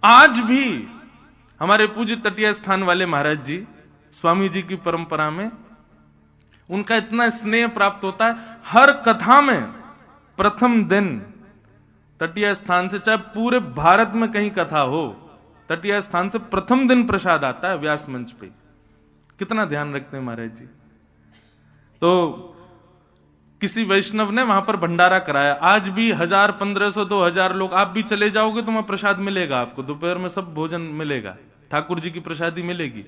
आज भी हमारे पूज्य तटीय स्थान वाले महाराज जी, स्वामी जी की परंपरा में उनका इतना स्नेह प्राप्त होता है। हर कथा में प्रथम दिन तटीय स्थान से, चाहे पूरे भारत में कहीं कथा हो, तटीय स्थान से प्रथम दिन प्रसाद आता है व्यास मंच पे। कितना ध्यान रखते हैं महाराज जी। तो किसी वैष्णव ने वहां पर भंडारा कराया, आज भी 1000, 1500, 2000 लोग, आप भी चले जाओगे तो वहां प्रसाद मिलेगा आपको, दोपहर में सब भोजन मिलेगा, ठाकुर जी की प्रसादी मिलेगी।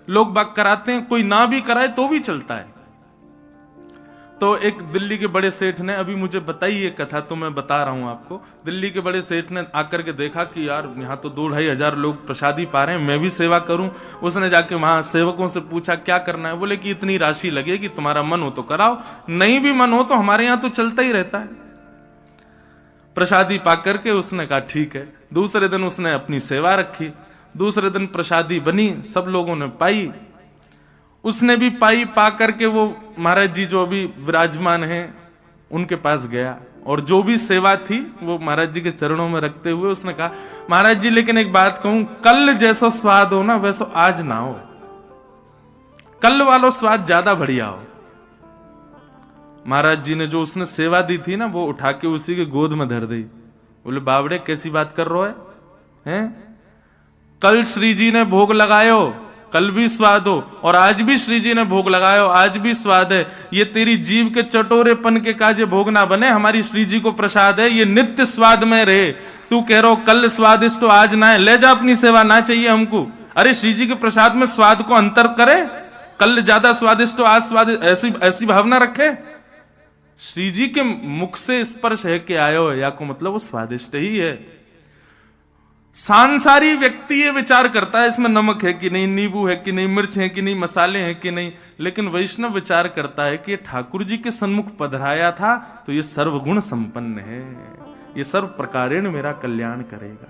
लोग बाग कराते हैं, कोई ना भी कराए तो भी चलता है। तो एक दिल्ली के बड़े सेठ ने अभी मुझे बताई ये कथा, तो मैं बता रहा हूं आपको। दिल्ली के बड़े सेठ ने आकर के देखा कि यार यहाँ तो 2-2,500 लोग प्रसादी पा रहे हैं, मैं भी सेवा करूं। उसने जाके वहां सेवकों से पूछा क्या करना है। बोले कि इतनी राशि लगेगी, तुम्हारा मन हो तो कराओ, नहीं भी मन हो तो हमारे यहाँ तो चलता ही रहता है। प्रसादी पा करके उसने कहा ठीक है। दूसरे दिन उसने अपनी सेवा रखी, दूसरे दिन प्रसादी बनी, सब लोगों ने पाई, उसने भी पाई। पा करके वो महाराज जी जो अभी विराजमान हैं उनके पास गया, और जो भी सेवा थी वो महाराज जी के चरणों में रखते हुए उसने कहा, महाराज जी लेकिन एक बात कहूं, कल जैसा स्वाद हो ना वैसा आज ना हो, कल वाला स्वाद ज्यादा बढ़िया हो। महाराज जी ने जो उसने सेवा दी थी ना, वो उठा के उसी के गोद में धर दी। बोले बावड़े कैसी बात कर रहे हैं? कल श्री जी ने भोग लगायो, कल भी स्वाद हो, और आज भी श्री जी ने भोग लगायो, आज भी स्वाद है। ये तेरी जीव के चटोरेपन के काजे भोग ना बने, हमारी श्री जी को प्रसाद है, ये नित्य स्वाद में रहे। तू कह रहा कल स्वादिष्ट हो आज ना है, ले जा अपनी सेवा, ना चाहिए हमको। अरे श्री जी के प्रसाद में स्वाद को अंतर करे, कल ज्यादा स्वादिष्ट हो आज स्वादिष्ट, ऐसी भावना रखे। श्री जी के मुख से स्पर्श है कि आयो या को मतलब वो स्वादिष्ट ही है। सांसारी व्यक्ति ये विचार करता है इसमें नमक है कि नहीं, नींबू है कि नहीं, मिर्च है कि नहीं, मसाले हैं कि नहीं, लेकिन वैष्णव विचार करता है कि ये ठाकुर जी के सन्मुख पधराया था तो ये सर्वगुण संपन्न है, ये सर्व प्रकारेण मेरा कल्याण करेगा,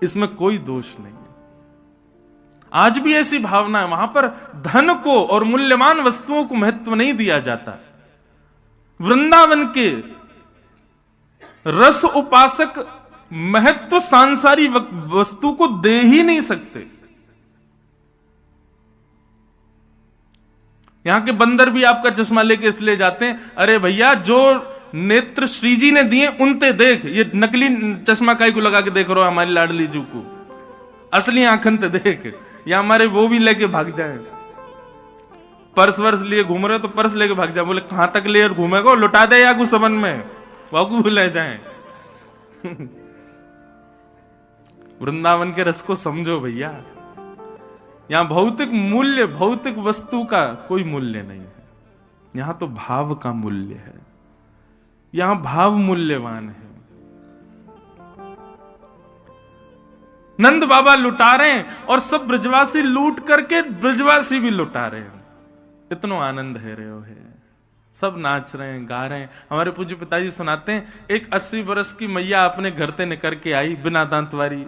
इसमें कोई दोष नहीं है। आज भी ऐसी भावना है, वहां पर धन को और मूल्यवान वस्तुओं को महत्व नहीं दिया जाता। वृंदावन के रस उपासक महत्व सांसारी वस्तु को दे ही नहीं सकते। यहां के बंदर भी आपका चश्मा लेके इसलिए जाते हैं, अरे भैया जो नेत्र श्री जी ने दिए उनते देख, ये नकली चश्मा काई को लगा के देख रहे हो हमारी लाडली जू को, असली आंखन ते देख। या हमारे वो भी लेके भाग जाए, पर्स वर्स लिए घूम रहे हो तो पर्स लेके भाग जाए। बोले कहां तक ले घूमेगा, लुटा दे या कुछ सबन में वाकू ले जाए। वृंदावन के रस को समझो भैया। यहां भौतिक मूल्य, भौतिक वस्तु का कोई मूल्य नहीं है, यहां तो भाव का मूल्य है, यहां भाव मूल्यवान है। नंद बाबा लुटा रहे हैं और सब ब्रजवासी लूट करके ब्रजवासी भी लुटा रहे हैं। इतना आनंद है रहे हो है, सब नाच रहे हैं, गा रहे हैं। हमारे पूज्य पिताजी सुनाते हैं, एक 80 वर्ष की मैया अपने घर से निकल के आई बिना दांत वारी,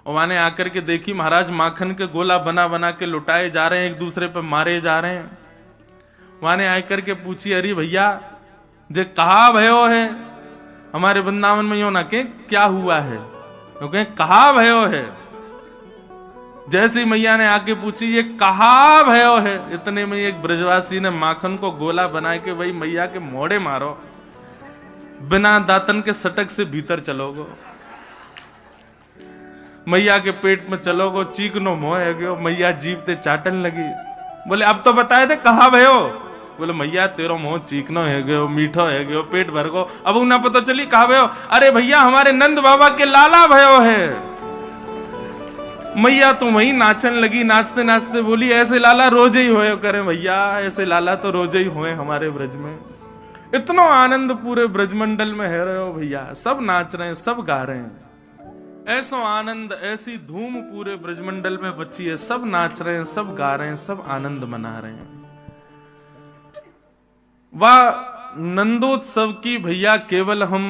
और वहां आकर के देखी महाराज माखन के गोला बना बना के लुटाए जा रहे हैं, एक दूसरे पे मारे जा रहे हैं। वहां आकर के पूछी, अरे भैया जे कहा भयो है, हमारे वृंदावन में यो ना के क्या हुआ है, क्योंकि कहा भयो है। जैसी मैया ने आके पूछी ये कहा भयो है, इतने में एक ब्रजवासी ने माखन को गोला बना के वही मैया के मोड़े मारो, बिना दातन के सटक से भीतर चलोगो, मैया के पेट में चलोगो, चीकनो मोह है गयो। मैया जीभ ते चाटन लगी। बोले अब तो बताए थे कहा भयो। बोले मैया तेरो मोह चीकनो है गयो, मीठो है गयो, पेट भर गो, अब उन्ना पता चली कहा भयो। अरे भैया हमारे नंद बाबा के लाला भयो है। मैया तो वही नाचन लगी, नाचते नाचते बोली ऐसे लाला रोज ही होए करे भैया, ऐसे लाला तो रोज ही होए हमारे ब्रज में। इतना आनंद पूरे ब्रजमंडल में है रहे हो भैया, सब नाच रहे हैं, सब गा रहे हैं। ऐसा आनंद, ऐसी धूम पूरे ब्रजमंडल में बची है, सब नाच रहे हैं, सब गा रहे हैं, सब आनंद मना रहे हैं। वह नंदोत्सव की भैया केवल हम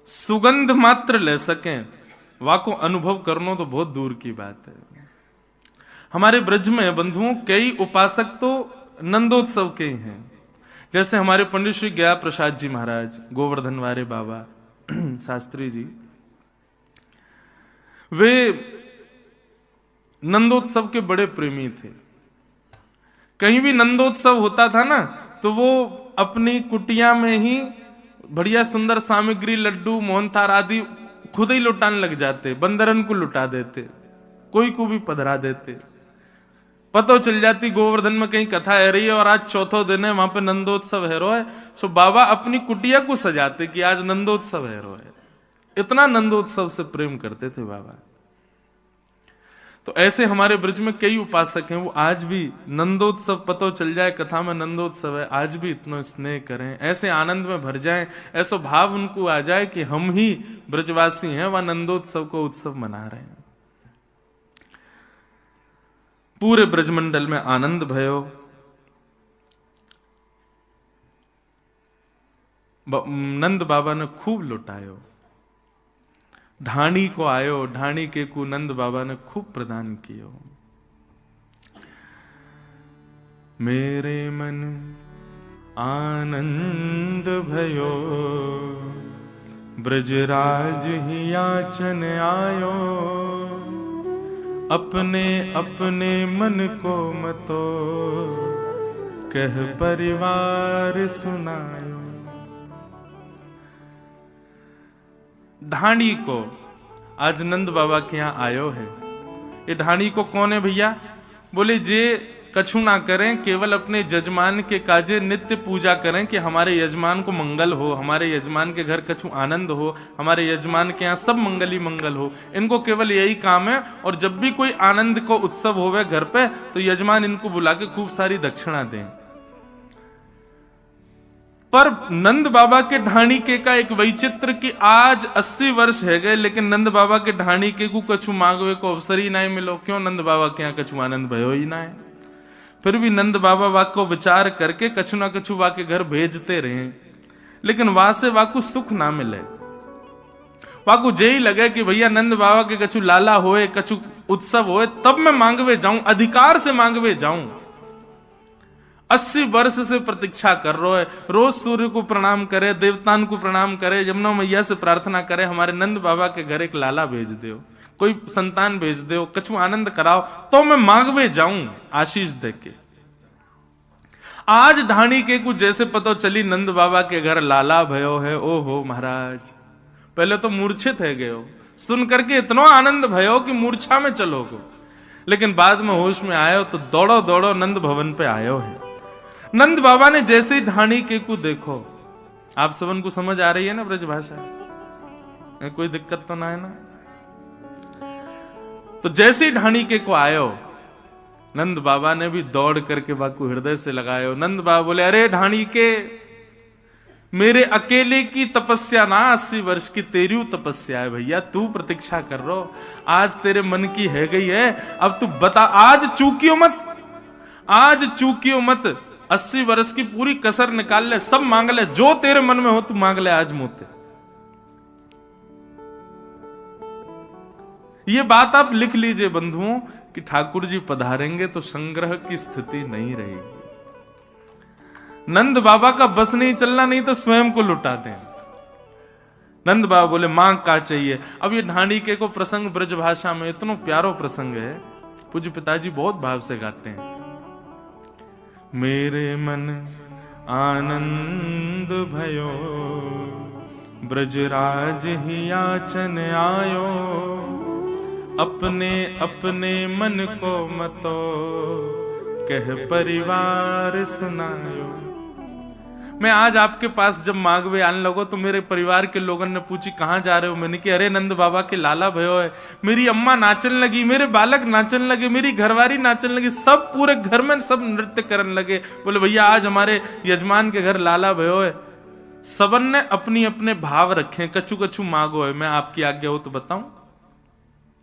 सुगंध मात्र ले सकें, वाह को अनुभव करना तो बहुत दूर की बात है। हमारे ब्रज में बंधुओं कई उपासक तो नंदोत्सव के ही हैं, जैसे हमारे पंडित श्री गया प्रसाद जी महाराज, गोवर्धन वारे बाबा, शास्त्री जी, वे नंदोत्सव के बड़े प्रेमी थे। कहीं भी नंदोत्सव होता था ना, तो वो अपनी कुटिया में ही बढ़िया सुंदर सामग्री, लड्डू, मोहनथाल आदि खुद ही लुटाने लग जाते, बंदरन को लुटा देते, कोई को भी पधरा देते। पतो चल जाती गोवर्धन में कहीं कथा है रही है और आज चौथो दिन है, वहां पे नंदोत्सव है रो है, सो बाबा अपनी कुटिया को सजाते कि आज नंदोत्सव है रो है। इतना नंदोत्सव से प्रेम करते थे बाबा। तो ऐसे हमारे ब्रज में कई उपासक हैं, वो आज भी नंदोत्सव पतो चल जाए कथा में नंदोत्सव है, आज भी इतना स्नेह करें, ऐसे आनंद में भर जाएं, ऐसा भाव उनको आ जाए कि हम ही ब्रजवासी हैं, वह नंदोत्सव को उत्सव मना रहे हैं। पूरे ब्रजमंडल में आनंद भयो। नंद बाबा ने खूब लुटायो। ढाणी को आयो, ढाणी के को नंद बाबा ने खूब प्रदान कियो। मेरे मन आनंद भयो, ब्रजराज ही याचन आयो, अपने अपने मन को मतो, कह परिवार सुनायो। ढाणी को आज नंद बाबा के यहां आयो है। ये ढाणी को कौन है भैया? बोले जे कछु ना करें, केवल अपने यजमान के काजे नित्य पूजा करें कि हमारे यजमान को मंगल हो, हमारे यजमान के घर कछु आनंद हो, हमारे यजमान के यहाँ सब मंगल ही मंगल हो। इनको केवल यही काम है। और जब भी कोई आनंद को उत्सव होवे घर पे, तो यजमान इनको बुला के खूब सारी दक्षिणा दें। पर नंद बाबा के ढाणी के का एक वैचित्र कि आज 80 वर्ष है गए, लेकिन नंद बाबा के ढाणी के को कछु मांगवे को अवसर ही नहीं मिलो। क्यों? नंद बाबा के यहाँ कछु आनंद भयो ही ना है। फिर भी नंद बाबा वाक को विचार करके कछु ना कछु वाके घर भेजते रहे, लेकिन वहां से वाकु सुख ना मिले। वाकु यही लगे कि भैया नंद बाबा के कछु लाला होए, कछु उत्सव होए, तब मैं मांगवे जाऊं, अधिकार से मांगवे जाऊं। 80 वर्ष से प्रतीक्षा कर रहा है। रोज सूर्य को प्रणाम करे, देवतान को प्रणाम करे, यमुना मैया से प्रार्थना करे, हमारे नंद बाबा के घर एक लाला भेज दो, कोई संतान भेज दो, कछु आनंद कराओ, तो मैं मांगवे जाऊं आशीष देके। आज ढाणी के कुछ जैसे पता चली नंद बाबा के घर लाला भयो है, ओ हो महाराज, पहले तो मूर्छित है गए हो, सुन करके इतना आनंद भयो कि मूर्छा में चलो गो, लेकिन बाद में होश में आयो तो दौड़ो दौड़ो नंद भवन पे आयो है। नंद बाबा ने जैसे ही ढाणी के को देखो, आप सबन को समझ आ रही है ना ब्रज भाषा, कोई दिक्कत तो ना है ना? तो जैसे ही ढाणी के को आयो, नंद बाबा ने भी दौड़ करके बाकू हृदय से लगायो। नंद बाबा बोले, अरे ढाणी के, मेरे अकेले की तपस्या ना 80 वर्ष की तेरी तपस्या है भैया, तू प्रतीक्षा कर रो, आज तेरे मन की है गई है, अब तू बता, आज चूकियो मत, आज चूकियो मत, 80 वर्ष की पूरी कसर निकाल ले, सब मांग ले, जो तेरे मन में हो तू मांग ले आज मुझसे। ये बात आप लिख लीजिए बंधुओं कि ठाकुर जी पधारेंगे तो संग्रह की स्थिति नहीं रहेगी। नंद बाबा का बस नहीं चलना, नहीं तो स्वयं को लुटाते हैं। नंद बाबा बोले मांग का चाहिए। अब ये ढाणी के को प्रसंग ब्रज भाषा में इतना प्यारो प्रसंग है, पूज्य पिताजी बहुत भाव से गाते हैं। मेरे मन आनंद भयो, ब्रजराज ही याचन आयो, अपने अपने मन को मतो, कह परिवार सुनायो। मैं आज आपके पास जब मांगवे आने लगो तो मेरे परिवार के लोगों ने पूछी कहां जा रहे हो, मैंने कि अरे नंद बाबा के लाला भयो है, मेरी अम्मा नाचन लगी, मेरे बालक नाचन लगे, मेरी घरवारी नाचन लगी, सब पूरे घर में सब नृत्य करने लगे। बोले भैया आज हमारे यजमान के घर लाला भयो है। सबन ने अपनी अपने भाव रखे, कछु कछु मांगो है, मैं आपकी आज्ञा हो तो बताऊं।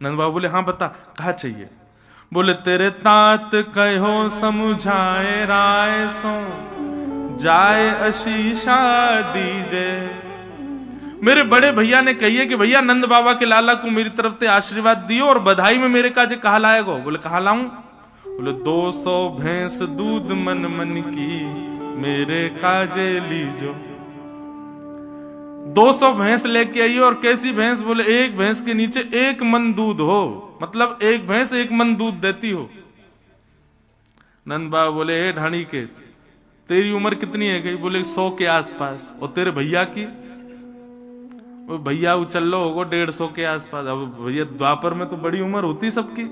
नंद बाबा बोले हाँ बता, कहा चाहिए? बोले तेरे तात कहो समझाए राय सो, जाए आशीषा दीजे। मेरे बड़े भैया ने कहिए कि भैया नंद बाबा के लाला को मेरी तरफ से आशीर्वाद दियो और बधाई में मेरे काजे कहा लाएगो? बोले कहा लाऊं? बोले 200 भैंस दूध मन मन की मेरे काजे लीजो। 200 भैंस लेके आई और कैसी भैंस? बोले एक भैंस के नीचे 1 मन दूध हो, मतलब एक भैंस 1 मन दूध देती हो। नंद बाबा बोले हे ढाणी के, तेरी उम्र कितनी है गई? बोले 100 के आसपास। और तेरे भैया की? वो भैया उचल लो होगो 150 के आसपास। अब भैया द्वापर में तो बड़ी उम्र होती सबकी।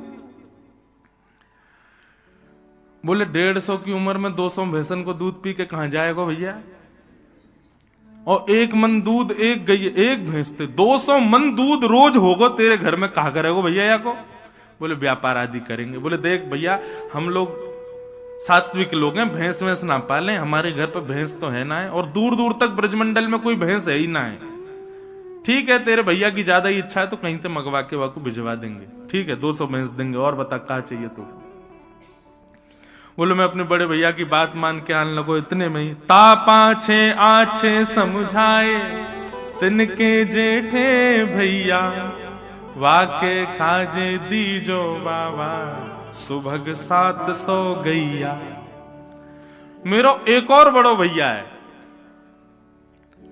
बोले 150 की उम्र में 200 भैंसन को दूध पी के कहां जाएगा भैया? और 1 मन दूध एक गई, एक भैंस थे, 200 मन दूध रोज होगा तेरे घर में, कहा करेगो भैया या को? बोले व्यापार आदि करेंगे। बोले देख भैया, हम लोग सात्विक लोग हैं, भैंस वैंस ना पालें, हमारे घर पे भैंस तो है ना है, और दूर दूर तक ब्रजमंडल में कोई भैंस है ही ना है। ठीक है, तेरे भैया की ज्यादा ही इच्छा है तो कहीं से मंगवा के वाको भिजवा देंगे। ठीक है, 200 भैंस देंगे। और बता क्या चाहिए तो? बोले मैं अपने बड़े भैया की बात मान के आने लगो। इतने में ही तापाछे आछे समझाए तिनके जेठे भैया, वाके काजे दीजो बाबा सुभग 700 गैया। मेरो एक और बड़ो भैया है,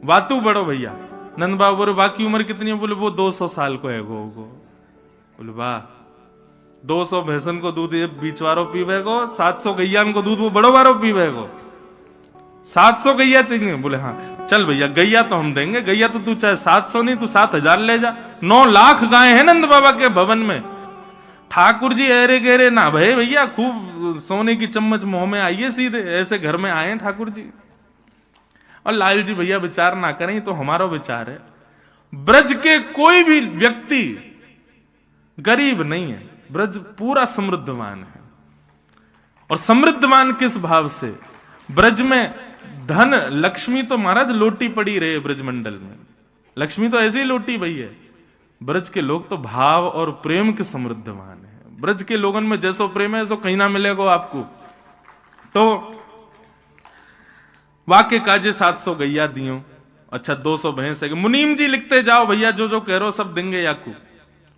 वातु बड़ो भैया। नंद बाबू बोले बाकी उम्र कितनी है? बोले वो 200 साल को है गो। बोले वाह, 200 भैंसन को दूध ये बीचवारो पीवेगो, 700 गैया को दूध वो बड़ो वारो पीवेगो। 700 गैया चाहिए? बोले हाँ चल भैया, गैया तो हम देंगे। गैया तो तू चाहे 700 नहीं, तू 7000 ले जा। 9 लाख गाय है नंद बाबा के भवन में। ठाकुर जी अरे गेरे ना भय भैया, खूब सोने की चम्मच मुंह में आइए सीधे, ऐसे घर में आए ठाकुर जी। और लाल जी भैया विचार ना करें, तो हमारा विचार है। ब्रज के कोई भी व्यक्ति गरीब नहीं है, ब्रज पूरा समृद्धवान है। और समृद्धवान किस भाव से? ब्रज में धन लक्ष्मी तो महाराज लोटी पड़ी रहे ब्रजमंडल में, लक्ष्मी तो ऐसी ही लोटी भई है। ब्रज के लोग तो भाव और प्रेम के समृद्धवान है। ब्रज के लोगों में जैसो प्रेम है, सो कहीं ना मिलेगा आपको। तो वाके काजे 700 गैया दियो। अच्छा 200 भैंस है। मुनीम जी लिखते जाओ भैया, जो जो कह रहे हो सब देंगे याकू।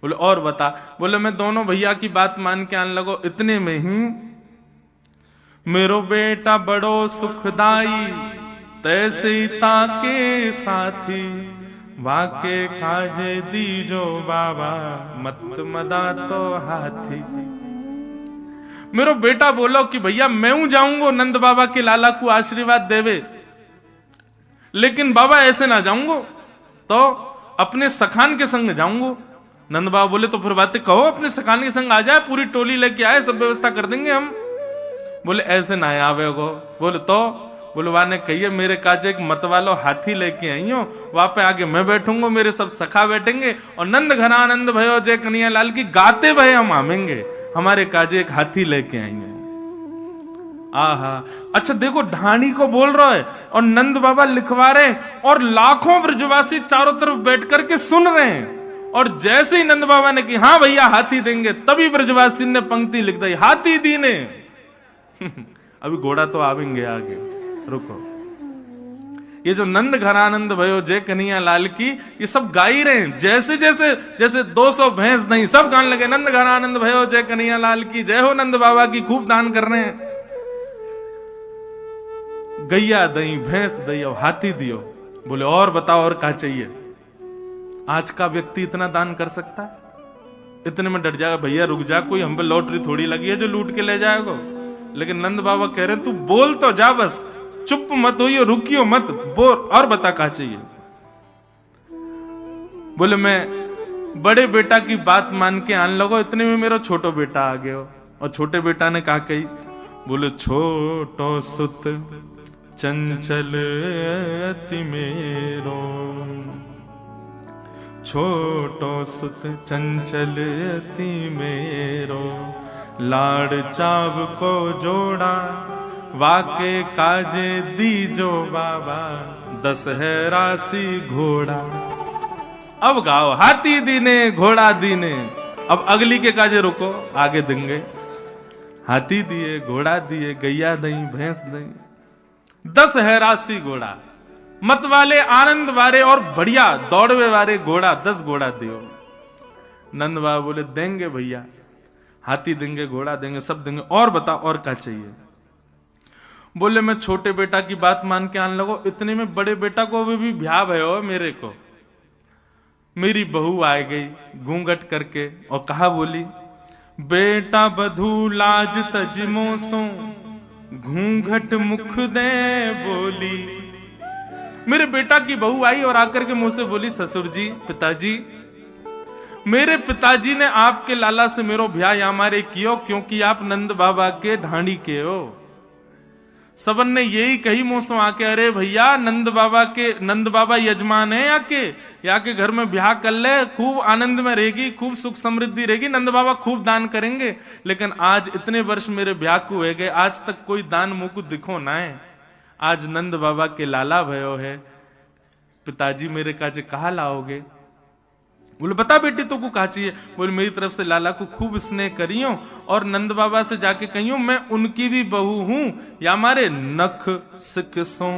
बोले और बता? बोले मैं दोनों भैया की बात मान के आने लगो। इतने में ही मेरो बेटा बड़ो सुखदाई, तैसे ताके साथी, वाके काजे दीजो बाबा मत मदा तो हाथी। मेरो बेटा बोलो कि भैया मैं जाऊंगा नंद बाबा के लाला को आशीर्वाद देवे, लेकिन बाबा ऐसे ना जाऊंगा, तो अपने सखान के संग जाऊंगा। नंद बाबा बोले तो फिर बातें कहो, अपने सखान के संग आ जाए, पूरी टोली लेके आए, सब व्यवस्था कर देंगे हम। बोले ऐसे ना आवे गो। बोले तो? बोले वाने कहिए मेरे काजे एक मत वालो हाथी लेके आई हो, वहां पे आगे मैं बैठूंगा, मेरे सब सखा बैठेंगे, और नंद घनानंद भयो जय कन्हैया लाल की गाते भय हम आमेंगे। हमारे काजे एक हाथी लेके आएंगे। आहा, अच्छा देखो ढाणी को बोल रहा है और नंद बाबा लिखवा रहे हैं, और लाखों ब्रजवासी चारों तरफ बैठ करके सुन रहे हैं। और जैसे ही नंद बाबा ने कि हाँ भैया हाथी देंगे, तभी ब्रजवासी ने पंक्ति लिख दी, हाथी दीने। अभी घोड़ा तो आवेंगे आगे, रुको। ये जो नंद घनानंद भयो जय कन्हैया लाल की, ये सब गा ही रहे हैं। जैसे जैसे जैसे 200 भैंस नहीं, सब गाने लगे नंद घनानंद भयो जय कन्हैया लाल की जय हो, नंद बाबा की खूब दान कर रहे हैं। गैया दई, भैंस दई, और हाथी दियो। बोले और बताओ और क्या चाहिए? आज का व्यक्ति इतना दान कर सकता है? इतने में डर जाएगा, भैया रुक जा, कोई हम पे लॉटरी थोड़ी लगी है जो लूट के ले जाएगा। लेकिन नंद बाबा कह रहे तू बोल तो जा, बस चुप मत होइयो, रुकियो मत, बोल और बता क्या चाहिए। बोले मैं बड़े बेटा की बात मान के आने लगो। इतने में मेरा छोटो बेटा आ गया, और छोटे बेटा ने कहा कही, बोले छोटो सुत चंचल अति मेरो, छोटो सुत चंचल अति मेरो, लाड़ चाव को जोड़ा, वाके काजे दीजो बाबा 10 है राशि घोड़ा। अब गाओ हाथी दीने घोड़ा दीने। अब अगली के काजे रुको, आगे देंगे। हाथी दिए, घोड़ा दिए, गैया दई, भैंस दई, 10 है राशि घोड़ा। मत वाले, आनंद वाले और बढ़िया दौड़वे वाले घोड़ा, 10 घोड़ा दियो। नंद बाबा बोले देंगे भैया, हाथी देंगे, घोड़ा देंगे, सब देंगे, और बता और क्या चाहिए? बोले मैं छोटे बेटा की बात मान के आने लगो, इतने में बड़े बेटा को अभी भी ब्याह भयो मेरे को। मेरी बहू आ गई घूंघट करके और कहा बोली, बेटा बधू लाज तजमो सो घूंघट मुख दे बोली। मेरे बेटा की बहू आई और आकर के मुंह से बोली, ससुर जी, पिताजी, मेरे पिताजी ने आपके लाला से मेरो ब्याह यामारे कियो क्योंकि आप नंद बाबा के ढांडी के हो। सबन ने यही कही मुंह से आके, अरे भैया नंद बाबा यजमान है या के घर में ब्याह कर ले, खूब आनंद में रहेगी, खूब सुख समृद्धि रहेगी, नंद बाबा खूब दान करेंगे। लेकिन आज इतने वर्ष मेरे ब्याह को हुए गए, आज तक कोई दान मुंह को दिखो ना है। आज नंद बाबा के लाला भयो है, पिताजी मेरे काजे कहा लाओगे? बोले बता बेटी तो को कहा चाहिए? बोले मेरी तरफ से लाला को खूब स्नेह करियो और नंद बाबा से जाके कहियो मैं उनकी भी बहू हूं, या मारे नख सिकसों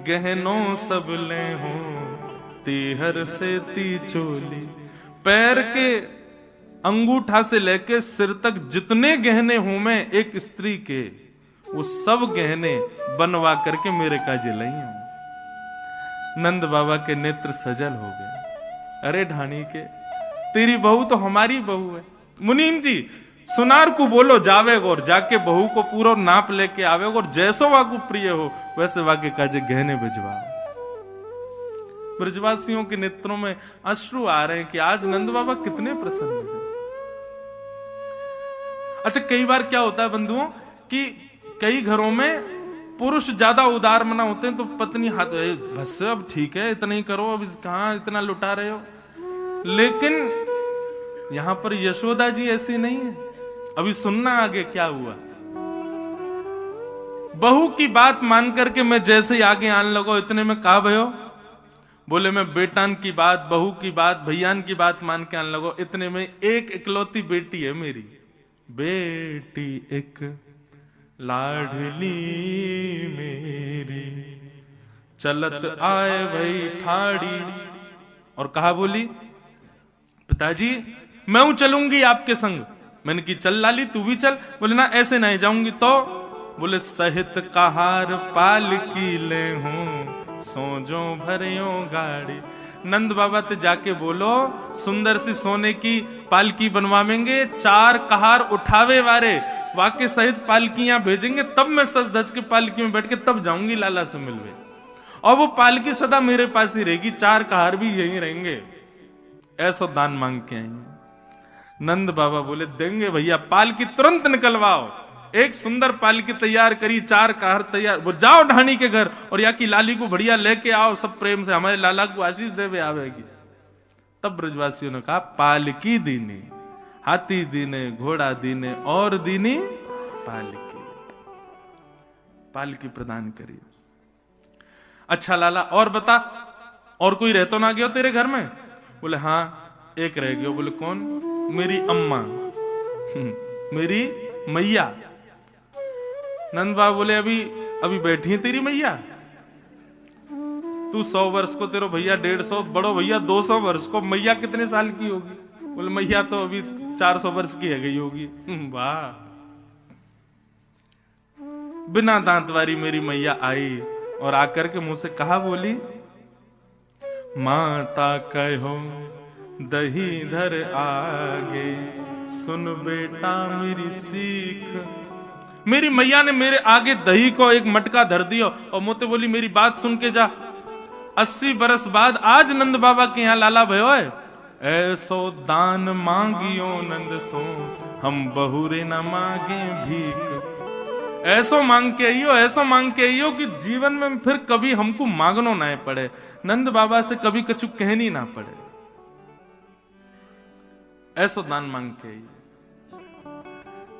गहनों सब ले हो, तीहर से ती चोली। पैर के अंगूठा से लेके सिर तक जितने गहने हूं मैं एक स्त्री के, वो सब गहने बनवा करके मेरे काजे लाई हूं। नंद बाबा के नेत्र सजल हो गए। अरे ढाणी के, तेरी बहू तो हमारी बहू है। मुनीम जी, सुनार को बोलो जावे और जाके बहू को पूरा नाप लेके आवे और जैसो वाकु प्रिय हो वैसे वाके काजे गहने भिजवाओ। ब्रजवासियों के नेत्रों में अश्रु आ रहे हैं कि आज नंद बाबा कितने प्रसन्न हैं। अच्छा, कई बार क्या होता है बंधुओं कि कई घरों में पुरुष ज्यादा उदार मना होते हैं तो पत्नी हाथ बस अब ठीक है इतना ही करो, अब कहां इतना लुटा रहे हो। लेकिन यहां पर यशोदा जी ऐसी नहीं है। अभी सुनना आगे क्या हुआ। बहू की बात मान करके मैं जैसे ही आगे आने लगो, इतने में कहा भयो, बोले मैं बेटान की बात, बहू की बात, भैयान की बात मान के आने लगो। इतने में एक इकलौती बेटी है मेरी, बेटी एक लाडली मेरी, चलत आए भाई ठाड़ी और कहा बोली, पिताजी मैं हूं चलूंगी आपके संग। मैंने की चल लाली तू भी चल। बोले ना ऐसे नहीं जाऊंगी तो। बोले सहित कहार पालकी ले हूं सोजो भरियो गाड़ी। नंद बाबा ते जाके बोलो सुंदर सी सोने की पालकी बनवावेंगे, 4 कहार उठावे वारे वाके सहित पालकियां भेजेंगे, तब मैं सज धज के पालकी में बैठ के तब जाऊंगी लाला से मिलवे। और वो पालकी सदा मेरे पास ही रहेगी, 4 कहार भी यही रहेंगे। ऐसा दान मांग के आएंगे। नंद बाबा बोले देंगे भैया, पालकी तुरंत निकलवाओ। एक सुंदर पालकी तैयार करी, 4 कहार तैयार। वो जाओ ढाणी के घर और या की लाली को बढ़िया लेके आओ, सब प्रेम से हमारे लाला को आशीष देवे आवेगी। तब ब्रजवासियों ने कहा पालकी दीनी, हाथी दीने, घोड़ा दीने और दीनी पालकी। पालकी प्रदान करी। अच्छा लाला और बता, और कोई रह तो ना गया तेरे घर में? बोले हाँ एक रह गया। बोले कौन? मेरी अम्मा, मेरी मैया। नंद बाबा बोले अभी बैठी है तेरी मैया? तू 100 वर्ष को, तेरो भैया 150, बड़ो भैया 200 वर्ष को, मैया कितने साल की होगी? बोले मैया तो अभी 400 वर्ष की है गई होगी। वाह। बिना दांत वाली मेरी मैया आई और आकर के मुंह से कहा बोली, माता कहो दही धर आगे, सुन बेटा मेरी सीख। मेरी मैया ने मेरे आगे दही को एक मटका धर दिया और मोते बोली मेरी बात सुन के जा। 80 बरस बाद आज नंद बाबा के यहाँ लाला भयो है। ऐसो दान मांगियो नंद सो, हम बहुरे न मांगे भीख। ऐसो मांग के आइयो, ऐसो मांग के आइयो कि जीवन में फिर कभी हमको मांगनो ना पड़े, नंद बाबा से कभी कछु कहनी ना पड़े। ऐसो दान मांग के आइयो।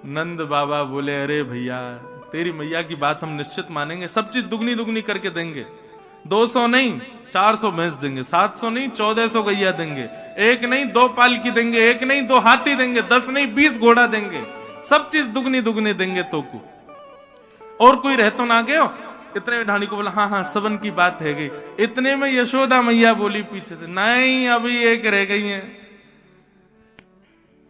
नंद बाबा बोले अरे भैया तेरी मैया की बात हम निश्चित मानेंगे, सब चीज दुगनी दुगनी करके देंगे। 200 नहीं 400 भैंस देंगे, 700 नहीं 1400 गैया देंगे, 1 नहीं 2 पालकी देंगे, 1 नहीं 2 हाथी देंगे, 10 नहीं 20 घोड़ा देंगे, सब चीज दुगनी दुगनी देंगे तो को। और कोई रह तो ना गयो? इतने में ढाणी को बोला हाँ हाँ सबन की बात है गई। इतने में यशोदा मैया बोली पीछे से, नहीं अभी एक रह गई है।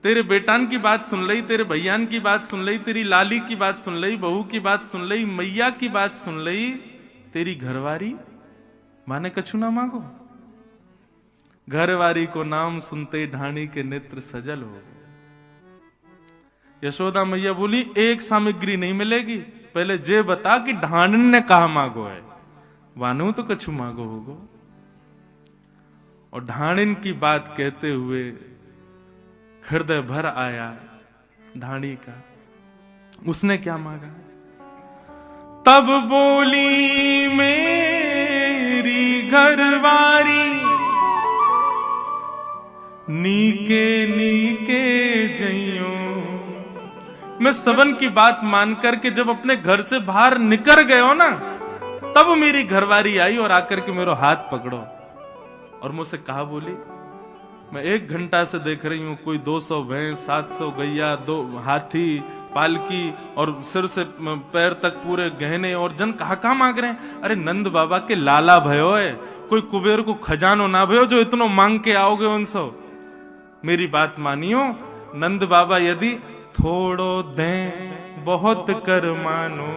तेरे बेटान की बात सुन लई, तेरे भैयान की बात सुन लई, तेरी लाली की बात सुन लई, बहू की बात सुन लई, मैया की बात सुन लई, तेरी घरवारी माने कछु ना मांगो। घरवारी को नाम सुनते ढाणी के नेत्र सजल हो। यशोदा मैया बोली एक सामग्री नहीं मिलेगी, पहले जे बता कि ढांडन ने कहा मांगो है, वानू तो कछु मांगो होगो। और ढाणिन की बात कहते हुए हृदय भर आया ढाणी का। उसने क्या मांगा? तब बोली मेरी घरवारी, नीके नीके जइयो। मैं सबन की बात मान करके जब अपने घर से बाहर निकल गए हो ना, तब मेरी घरवारी आई और आकर के मेरा हाथ पकड़ो और मुझसे कहा, बोली मैं 1 घंटा से देख रही हूं कोई 200 भैंस, 700 गैया, 2 हाथी, पालकी और सिर से पैर तक पूरे गहने, और जन कहा मांग रहे हैं। अरे नंद बाबा के लाला भयो है, कोई कुबेर को खजानो ना भयो जो इतनो मांग के आओगे उनसे। मेरी बात मानियो, नंद बाबा यदि थोड़ो दें बहुत कर मानो,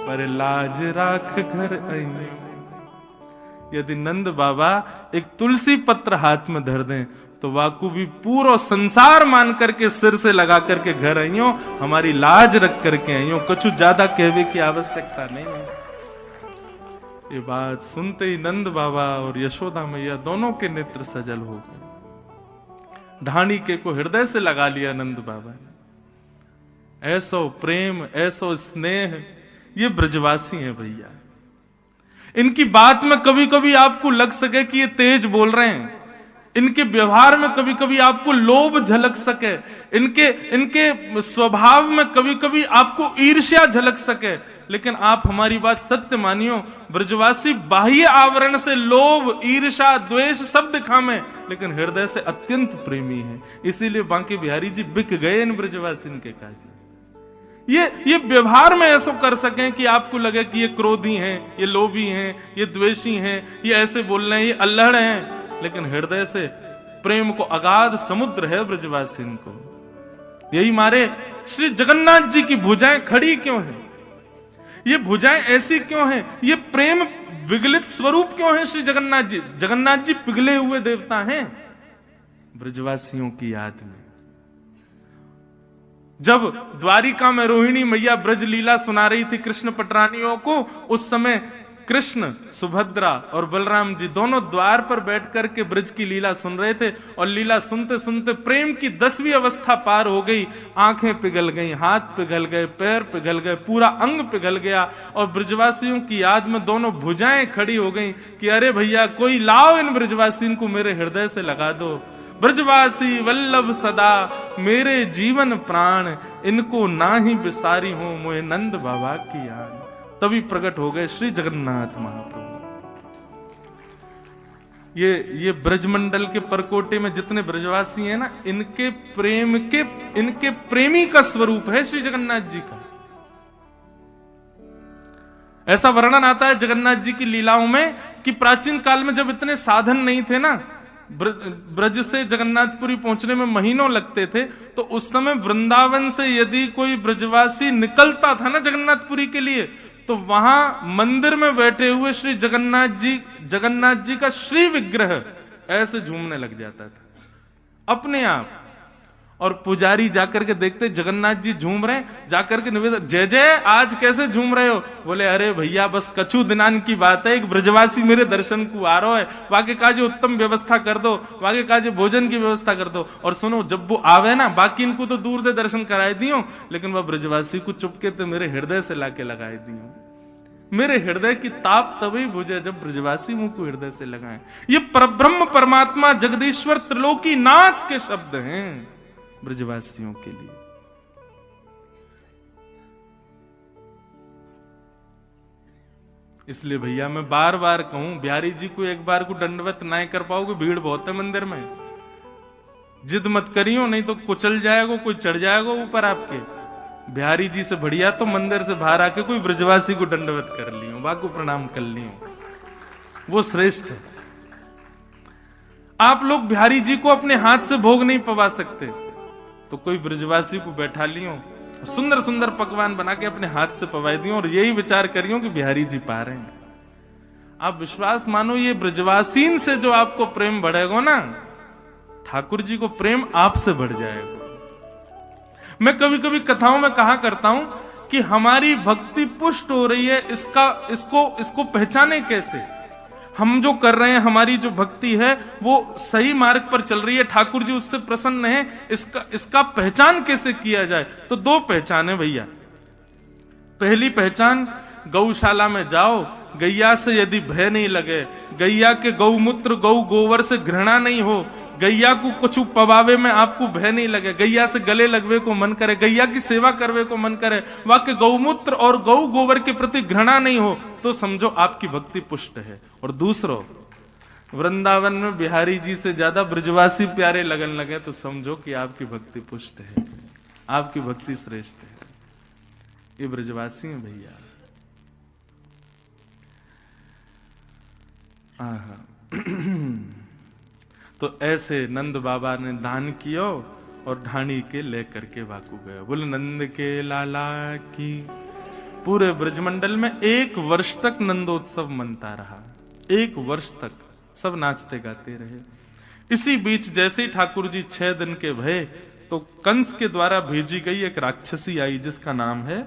पर लाज राख घर आई। यदि नंद बाबा एक तुलसी पत्र हाथ में धर दें तो वाकू भी पूरा संसार मान करके सिर से लगा करके घर आइयो, हमारी लाज रख करके आइयो, कुछ ज्यादा कहने की आवश्यकता नहीं है। ये बात सुनते ही नंद बाबा और यशोदा मैया दोनों के नेत्र सजल हो गए। ढाणी के को हृदय से लगा लिया नंद बाबा ने। ऐसो प्रेम, ऐसो स्नेह, ये ब्रजवासी हैं भैया। इनकी बात में कभी कभी आपको लग सके कि ये तेज बोल रहे हैं, इनके व्यवहार में कभी कभी आपको लोभ झलक सके, इनके स्वभाव में कभी कभी आपको ईर्ष्या झलक सके, लेकिन आप हमारी बात सत्य मानियो, ब्रजवासी बाह्य आवरण से लोभ, ईर्ष्या, द्वेष सब दिखावे, लेकिन हृदय से अत्यंत प्रेमी है। इसीलिए बांके बिहारी जी बिक गए इन ब्रजवासी के काज। ये व्यवहार में ऐसा कर सकें कि आपको लगे कि ये क्रोधी हैं, ये लोभी हैं, ये द्वेषी हैं, ये ऐसे बोल रहे हैं, ये अल्हड़ हैं, लेकिन हृदय से प्रेम को अगाध समुद्र है ब्रजवासी को। यही मारे श्री जगन्नाथ जी की भुजाएं खड़ी क्यों हैं? ये भुजाएं ऐसी क्यों हैं? ये प्रेम विगलित स्वरूप क्यों है श्री जगन्नाथ जी? जगन्नाथ जी पिघले हुए देवता हैं ब्रजवासियों की याद में। जब द्वारिका में रोहिणी मैया ब्रज लीला सुना रही थी कृष्ण पटरानियों को, उस समय कृष्ण, सुभद्रा और बलराम जी दोनों द्वार पर बैठ करके ब्रज की लीला सुन रहे थे, और लीला सुनते सुनते प्रेम की 10वीं अवस्था पार हो गई। आंखें पिघल गई, हाथ पिघल गए, पैर पिघल गए, पूरा अंग पिघल गया, और ब्रजवासियों की याद में दोनों भुजाएं खड़ी हो गई कि अरे भैया कोई लाओ इन ब्रजवासियों को मेरे हृदय से लगा दो। ब्रजवासी वल्लभ सदा मेरे जीवन प्राण, इनको ना ही बिसारी हो मोहे नंद बाबा की याद। तभी प्रकट हो गए श्री जगन्नाथ महाप्रभु। ये ब्रजमंडल के परकोटे में जितने ब्रजवासी हैं ना, इनके प्रेम के, इनके प्रेमी का स्वरूप है श्री जगन्नाथ जी का। ऐसा वर्णन आता है जगन्नाथ जी की लीलाओं में कि प्राचीन काल में जब इतने साधन नहीं थे ना, ब्रज से जगन्नाथपुरी पहुंचने में महीनों लगते थे, तो उस समय वृंदावन से यदि कोई ब्रजवासी निकलता था ना जगन्नाथपुरी के लिए, तो वहां मंदिर में बैठे हुए श्री जगन्नाथ जी का श्री विग्रह ऐसे झूमने लग जाता था अपने आप। और पुजारी जाकर के देखते जगन्नाथ जी झूम रहे, जाकर के निवेदन, जय जय आज कैसे झूम रहे हो? बोले अरे भैया बस कछु दिनान की बात है, एक ब्रजवासी मेरे दर्शन को आ रहा है, वाके काजे उत्तम व्यवस्था कर दो, वाके काजे भोजन की व्यवस्था कर दो। और सुनो, जब वो आवे ना, बाकी इनको तो दूर से दर्शन कराए दियो, लेकिन वह ब्रजवासी को चुपके तो मेरे हृदय से लाके लगाए दियो। मेरे हृदय की ताप तभी बुझे जब ब्रजवासी मुंह को हृदय से लगाए। ये परब्रह्म परमात्मा जगदीश्वर त्रिलोकी नाथ के शब्द हैं ब्रजवासियों के लिए। इसलिए भैया मैं बार बार कहूं, बिहारी जी को एक बार को दंडवत ना कर पाओगे, भीड़ बहुत है मंदिर में, जिद मत करियो नहीं तो कुचल जाएगा, कोई चढ़ जाएगा ऊपर आपके। बिहारी जी से बढ़िया तो मंदिर से बाहर आके कोई ब्रजवासी को दंडवत कर लियो, बाको प्रणाम कर लियो, वो श्रेष्ठ है। आप लोग बिहारी जी को अपने हाथ से भोग नहीं पवा सकते, तो कोई ब्रजवासी को बैठा लियो, सुंदर सुंदर पकवान बना के अपने हाथ से पवाई दियो और यही विचार करियो कि बिहारी जी पा रहे हैं। आप विश्वास मानो, ये ब्रजवासीन से जो आपको प्रेम बढ़ेगा ना, ठाकुर जी को प्रेम आपसे बढ़ जाएगा। मैं कभी कभी कथाओं में कहा करता हूं कि हमारी भक्ति पुष्ट हो रही है, इसको पहचाने कैसे? हम जो कर रहे हैं, हमारी जो भक्ति है वो सही मार्ग पर चल रही है, ठाकुर जी उससे प्रसन्न है, इसका पहचान कैसे किया जाए? तो दो पहचान है भैया। पहली पहचान, गौशाला में जाओ, गैया से यदि भय नहीं लगे, गैया के गौमूत्र गौ गोबर से घृणा नहीं हो, गैया को कुछ पवावे में आपको भय नहीं लगे, गैया से गले लगवे को मन करे, गैया की सेवा करवे को मन करे, वाक्य गौमूत्र और गौ गोबर के प्रति घृणा नहीं हो, तो समझो आपकी भक्ति पुष्ट है। और दूसरो, वृंदावन में बिहारी जी से ज्यादा ब्रजवासी प्यारे लगन लगे, तो समझो कि आपकी भक्ति पुष्ट है, आपकी भक्ति श्रेष्ठ है। ये ब्रजवासी हैं भैया। तो ऐसे नंद बाबा ने दान कियो और ढाणी के लेकर के वाकू गए। बोले नंद के लाला की। पूरे ब्रजमंडल में 1 वर्ष तक नंदोत्सव मनता रहा, 1 वर्ष तक सब नाचते गाते रहे। इसी बीच जैसे ही ठाकुर जी 6 दिन के भये, तो कंस के द्वारा भेजी गई एक राक्षसी आई जिसका नाम है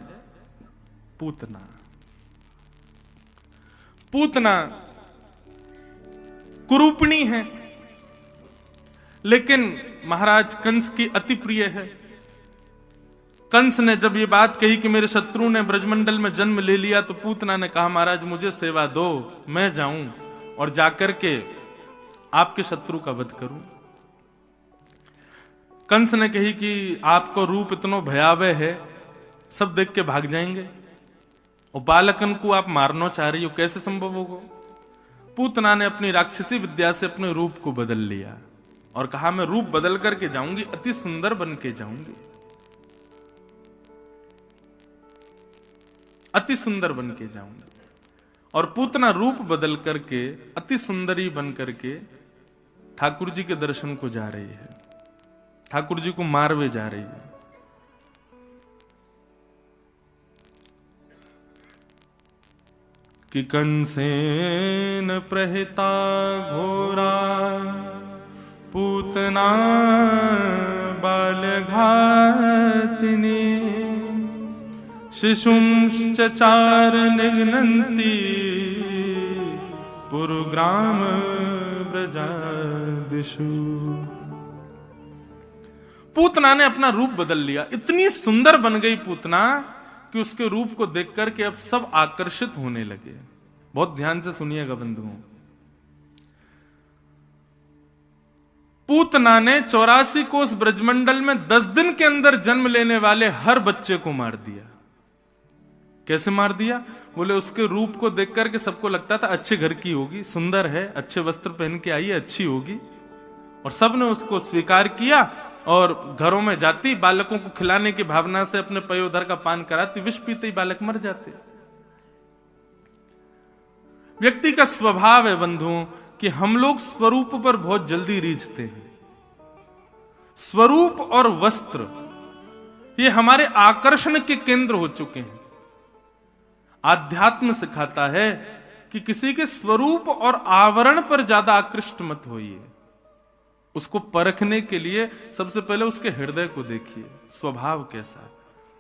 पूतना। पूतना कुरूपणी है, लेकिन महाराज कंस की अति प्रिय है। कंस ने जब ये बात कही कि मेरे शत्रु ने ब्रजमंडल में जन्म ले लिया, तो पूतना ने कहा महाराज मुझे सेवा दो, मैं जाऊं और जाकर के आपके शत्रु का वध करूं। कंस ने कही कि आपको रूप इतना भयावह है, सब देख के भाग जाएंगे, और बालकन को आप मारना चाह रही हो, कैसे संभव होगा? पूतना ने अपनी राक्षसी विद्या से अपने रूप को बदल लिया और कहा मैं रूप बदल करके जाऊंगी, अति सुंदर बन के जाऊंगी, अति सुंदर बन के जाऊंगी। और पूतना रूप बदल करके अति सुंदरी बन करके ठाकुर जी के दर्शन को जा रही है, ठाकुर जी को मारवे जा रही है। कि कंसेन प्रहिता घोरा पूतना बाल्यघातिनी शिशुंश्च चार निघ्नन्ति पुरुग्राम ब्रजादिषु। पूतना ने अपना रूप बदल लिया, इतनी सुंदर बन गई पूतना कि उसके रूप को देख करके अब सब आकर्षित होने लगे। बहुत ध्यान से सुनिएगा बंधुओं। पूतना ने 84 कोस ब्रजमंडल में 10 दिन के अंदर जन्म लेने वाले हर बच्चे को मार दिया। कैसे मार दिया? बोले उसके रूप को देख करके सबको लगता था अच्छे घर की होगी, सुंदर है, अच्छे वस्त्र पहन के आई है, अच्छी होगी, और सबने उसको स्वीकार किया और घरों में जाती, बालकों को खिलाने की भावना से अपने पयोधर का पान कराती, विष पीते ही बालक मर जाते। व्यक्ति का स्वभाव है बंधुओं कि हम लोग स्वरूप पर बहुत जल्दी रीझते हैं। स्वरूप और वस्त्र ये हमारे आकर्षण के केंद्र हो चुके हैं। आध्यात्म सिखाता है कि किसी के स्वरूप और आवरण पर ज्यादा आकृष्ट मत होइए। उसको परखने के लिए सबसे पहले उसके हृदय को देखिए, स्वभाव कैसा है।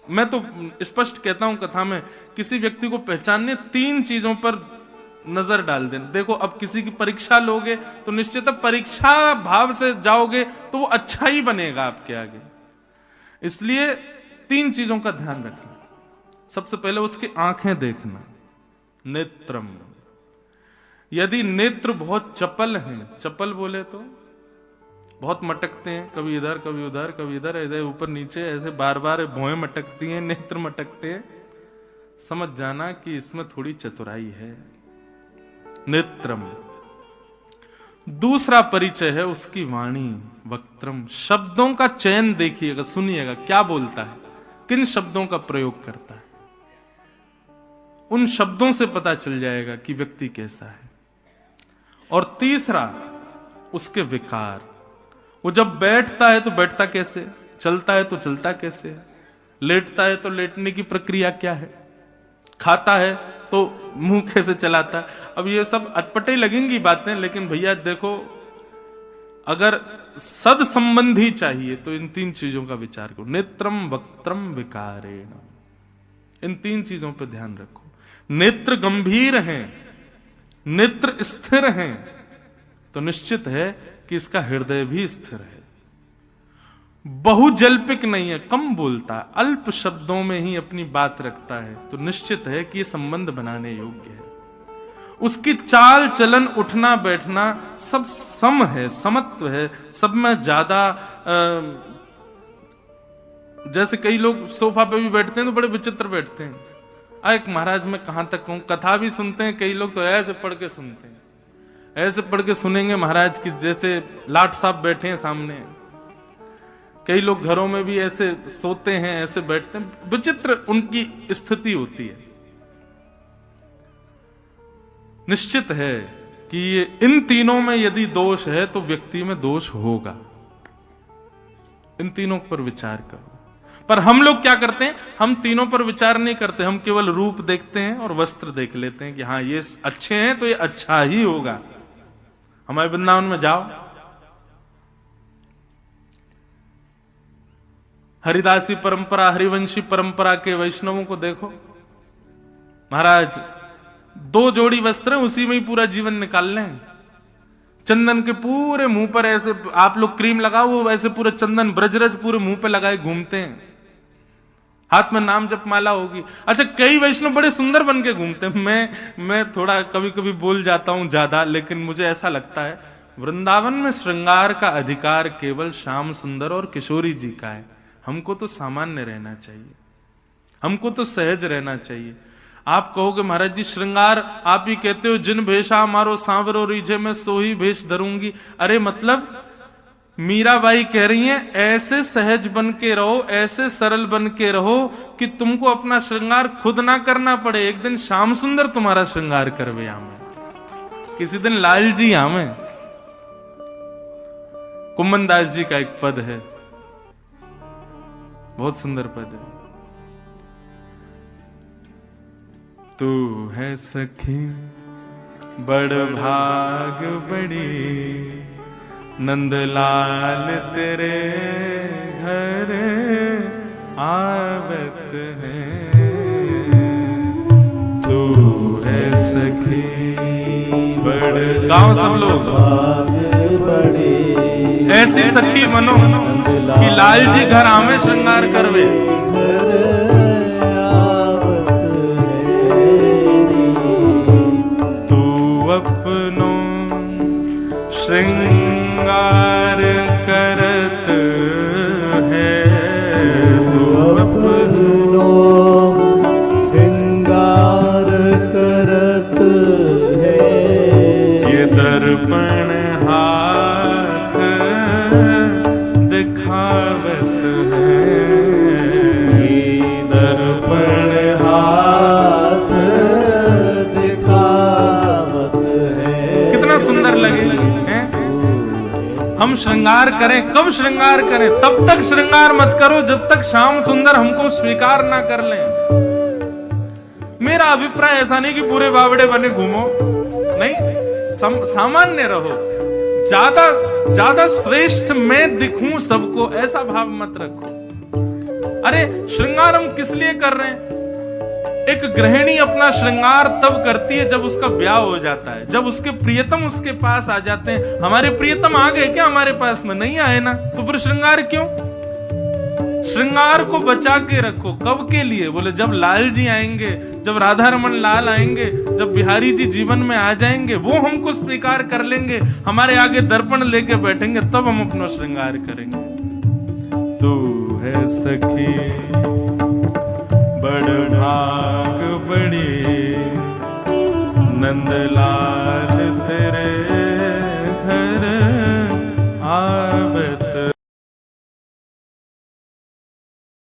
मैं तो स्पष्ट कहता हूं कथा में, किसी व्यक्ति को पहचानने 3 चीजों पर नजर डाल दें। देखो, अब किसी की परीक्षा लोगे तो निश्चित परीक्षा भाव से जाओगे तो वो अच्छा ही बनेगा आपके आगे। इसलिए 3 चीजों का ध्यान रखना। सबसे पहले उसकी आंखें देखना, नेत्रम। यदि नेत्र बहुत चपल हैं, चपल बोले तो बहुत मटकते हैं, कभी इधर कभी उधर कभी इधर इधर ऊपर नीचे, ऐसे बार बार भौएं मटकती हैं, नेत्र मटकते हैं, समझ जाना कि इसमें थोड़ी चतुराई है। नेत्रम। दूसरा परिचय है उसकी वाणी, वक्त्रम। शब्दों का चयन देखिएगा, सुनिएगा क्या बोलता है, किन शब्दों का प्रयोग करता है। उन शब्दों से पता चल जाएगा कि व्यक्ति कैसा है। और तीसरा उसके विकार। वो जब बैठता है तो बैठता कैसे, चलता है तो चलता कैसे है, लेटता है तो लेटने की प्रक्रिया क्या है, खाता है तो मुंह कैसे चलाता है। अब ये सब अटपटे लगेंगी बातें, लेकिन भैया देखो, अगर सद संबंधी चाहिए तो इन 3 चीजों का विचार करो। नेत्रम वक्त्रम विकारेण, इन 3 चीजों पर ध्यान रखो। नेत्र गंभीर हैं, नेत्र स्थिर हैं, तो निश्चित है कि इसका हृदय भी स्थिर है। बहुजल्पिक नहीं है, कम बोलता है, अल्प शब्दों में ही अपनी बात रखता है, तो निश्चित है कि ये संबंध बनाने योग्य है। उसकी चाल चलन उठना बैठना सब सम है, समत्व है, सब में ज्यादा जैसे कई लोग सोफा पे भी बैठते हैं तो बड़े विचित्र बैठते हैं। एक महाराज मैं कहां तक कहूं, कथा भी सुनते हैं कई लोग तो ऐसे पढ़ के सुनते हैं, ऐसे पढ़ के सुनेंगे महाराज की जैसे लाट साहब बैठे हैं सामने। कई लोग घरों में भी ऐसे सोते हैं, ऐसे बैठते हैं, विचित्र उनकी स्थिति होती है। निश्चित है कि ये इन तीनों में यदि दोष है तो व्यक्ति में दोष होगा। इन तीनों पर विचार करो। पर हम लोग क्या करते हैं, हम तीनों पर विचार नहीं करते, हम केवल रूप देखते हैं और वस्त्र देख लेते हैं कि हाँ ये अच्छे हैं तो ये अच्छा ही होगा। हमारे वृंदावन में जाओ, हरिदासी परंपरा, हरिवंशी परंपरा के वैष्णवों को देखो, महाराज 2 जोड़ी वस्त्र उसी में ही पूरा जीवन निकाल लें। चंदन के पूरे मुंह पर ऐसे आप लोग क्रीम लगाओ, वो ऐसे पूरे चंदन ब्रजरज पूरे मुंह पे लगाए घूमते हैं, हाथ में नाम जप माला होगी। अच्छा, कई वैष्णव बड़े सुंदर बन के घूमते हैं। मैं थोड़ा कभी कभी बोल जाता हूं ज्यादा, लेकिन मुझे ऐसा लगता है वृंदावन में श्रृंगार का अधिकार केवल श्याम सुंदर और किशोरी जी का है। हमको तो सामान्य रहना चाहिए, हमको तो सहज रहना चाहिए। आप कहोगे महाराज जी श्रृंगार आप ही कहते हो, जिन भेषा मारो सांवरो रीझे में सोही भेष धरूंगी। अरे मतलब मीराबाई कह रही हैं ऐसे सहज बन के रहो, ऐसे सरल बन के रहो कि तुमको अपना श्रृंगार खुद ना करना पड़े। एक दिन श्याम सुंदर तुम्हारा श्रृंगार करवे आमे, किसी दिन लाल जी आमे। कुम्मन दास जी का एक पद है, बहुत सुंदर पद है। तू है सखी बड़ भाग बड़ी, नंदलाल तेरे घर आवत है। तू है सखी बड़, गाँव सब लोग ऐसी सखी बनो कि लाल जी घर आवे श्रृंगार करवे। तू अपनो श्रृंगार करत है, तू अपनो श्रृंगार करत है। ये दर्पण हाथ दिखावत है, ये दर्पण हाथ दिखावत है। कितना सुंदर लगे हैं? हम श्रृंगार करें, कब श्रृंगार करें? तब तक श्रृंगार मत करो जब तक श्याम सुंदर हमको स्वीकार ना कर लें। मेरा अभिप्राय ऐसा नहीं कि पूरे बावड़े बने घूमो, नहीं, सामान्य रहो। ज्यादा श्रेष्ठ मैं दिखूं सबको, ऐसा भाव मत रखो। अरे श्रृंगार हम किस लिए कर रहे हैं? एक गृहिणी अपना श्रृंगार तब करती है जब उसका ब्याह हो जाता है, जब उसके प्रियतम उसके पास आ जाते हैं। हमारे प्रियतम आ गए क्या हमारे पास में? नहीं आए ना, तो फिर श्रृंगार क्यों? श्रृंगार को बचा के रखो। कब के लिए? बोले जब लाल जी आएंगे, जब राधा रमन लाल आएंगे, जब बिहारी जी जीवन में आ जाएंगे, वो हमको स्वीकार कर लेंगे, हमारे आगे दर्पण लेके बैठेंगे, तब हम अपना श्रृंगार करेंगे। तू है सखी बड़ भाग बड़ी, नंदलाल